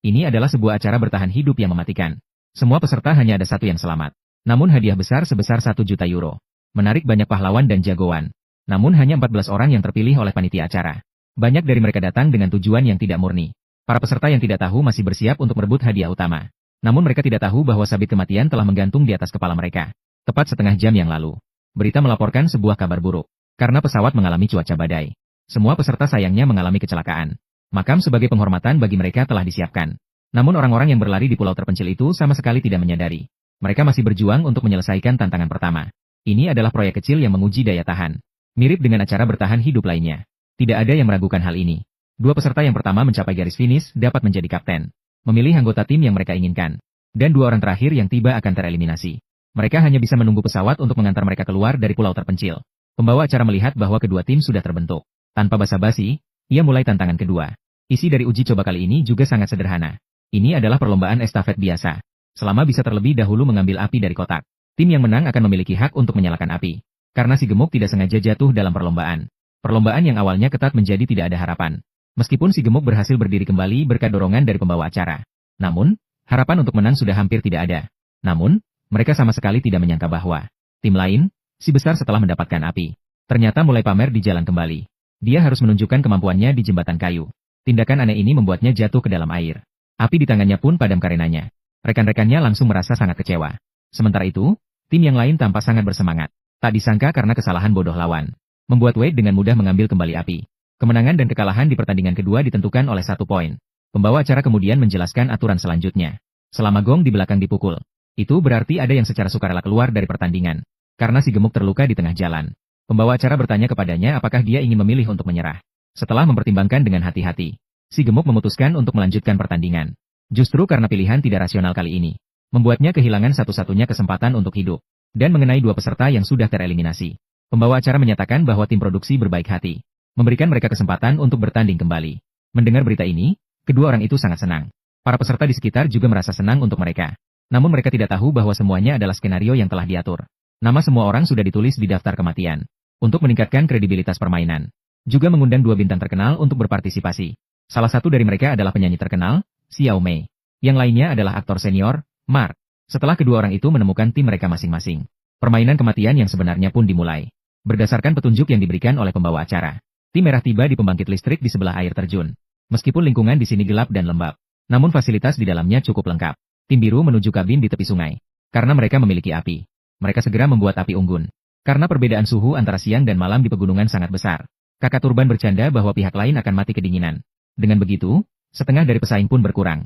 Ini adalah sebuah acara bertahan hidup yang mematikan. Semua peserta hanya ada satu yang selamat. Namun hadiah besar sebesar 1 juta euro. Menarik banyak pahlawan dan jagoan. Namun hanya 14 orang yang terpilih oleh panitia acara. Banyak dari mereka datang dengan tujuan yang tidak murni. Para peserta yang tidak tahu masih bersiap untuk merebut hadiah utama. Namun mereka tidak tahu bahwa sabit kematian telah menggantung di atas kepala mereka. Tepat setengah jam yang lalu. Berita melaporkan sebuah kabar buruk. Karena pesawat mengalami cuaca badai. Semua peserta sayangnya mengalami kecelakaan. Makam sebagai penghormatan bagi mereka telah disiapkan. Namun orang-orang yang berlari di pulau terpencil itu sama sekali tidak menyadari. Mereka masih berjuang untuk menyelesaikan tantangan pertama. Ini adalah proyek kecil yang menguji daya tahan. Mirip dengan acara bertahan hidup lainnya. Tidak ada yang meragukan hal ini. Dua peserta yang pertama mencapai garis finish dapat menjadi kapten. Memilih anggota tim yang mereka inginkan. Dan dua orang terakhir yang tiba akan tereliminasi. Mereka hanya bisa menunggu pesawat untuk mengantar mereka keluar dari pulau terpencil. Pembawa acara melihat bahwa kedua tim sudah terbentuk. Tanpa basa-basi, ia mulai tantangan kedua. Isi dari uji coba kali ini juga sangat sederhana. Ini adalah perlombaan estafet biasa. Selama bisa terlebih dahulu mengambil api dari kotak, tim yang menang akan memiliki hak untuk menyalakan api. Karena si gemuk tidak sengaja jatuh dalam perlombaan. Perlombaan yang awalnya ketat menjadi tidak ada harapan. Meskipun si gemuk berhasil berdiri kembali berkat dorongan dari pembawa acara. Namun, harapan untuk menang sudah hampir tidak ada. Namun, mereka sama sekali tidak menyangka bahwa tim lain, si besar setelah mendapatkan api, ternyata mulai pamer di jalan kembali. Dia harus menunjukkan kemampuannya di jembatan kayu. Tindakan aneh ini membuatnya jatuh ke dalam air. Api di tangannya pun padam karenanya. Rekan-rekannya langsung merasa sangat kecewa. Sementara itu, tim yang lain tampak sangat bersemangat. Tak disangka karena kesalahan bodoh lawan. Membuat Wade dengan mudah mengambil kembali api. Kemenangan dan kekalahan di pertandingan kedua ditentukan oleh 1 poin. Pembawa acara kemudian menjelaskan aturan selanjutnya. Selama gong di belakang dipukul, itu berarti ada yang secara sukarela keluar dari pertandingan. Karena si gemuk terluka di tengah jalan. Pembawa acara bertanya kepadanya apakah dia ingin memilih untuk menyerah. Setelah mempertimbangkan dengan hati-hati, si gemuk memutuskan untuk melanjutkan pertandingan. Justru karena pilihan tidak rasional kali ini, membuatnya kehilangan satu-satunya kesempatan untuk hidup. Dan mengenai dua peserta yang sudah tereliminasi, pembawa acara menyatakan bahwa tim produksi berbaik hati, memberikan mereka kesempatan untuk bertanding kembali. Mendengar berita ini, kedua orang itu sangat senang. Para peserta di sekitar juga merasa senang untuk mereka. Namun mereka tidak tahu bahwa semuanya adalah skenario yang telah diatur. Nama semua orang sudah ditulis di daftar kematian. Untuk meningkatkan kredibilitas permainan. Juga mengundang 2 bintang terkenal untuk berpartisipasi. Salah satu dari mereka adalah penyanyi terkenal, Xiao Mei. Yang lainnya adalah aktor senior, Mark. Setelah kedua orang itu menemukan tim mereka masing-masing, permainan kematian yang sebenarnya pun dimulai. Berdasarkan petunjuk yang diberikan oleh pembawa acara, tim merah tiba di pembangkit listrik di sebelah air terjun. Meskipun lingkungan di sini gelap dan lembab, namun fasilitas di dalamnya cukup lengkap. Tim biru menuju kabin di tepi sungai. Karena mereka memiliki api, mereka segera membuat api unggun. Karena perbedaan suhu antara siang dan malam di pegunungan sangat besar, kakak turban bercanda bahwa pihak lain akan mati kedinginan. Dengan begitu, setengah dari pesaing pun berkurang.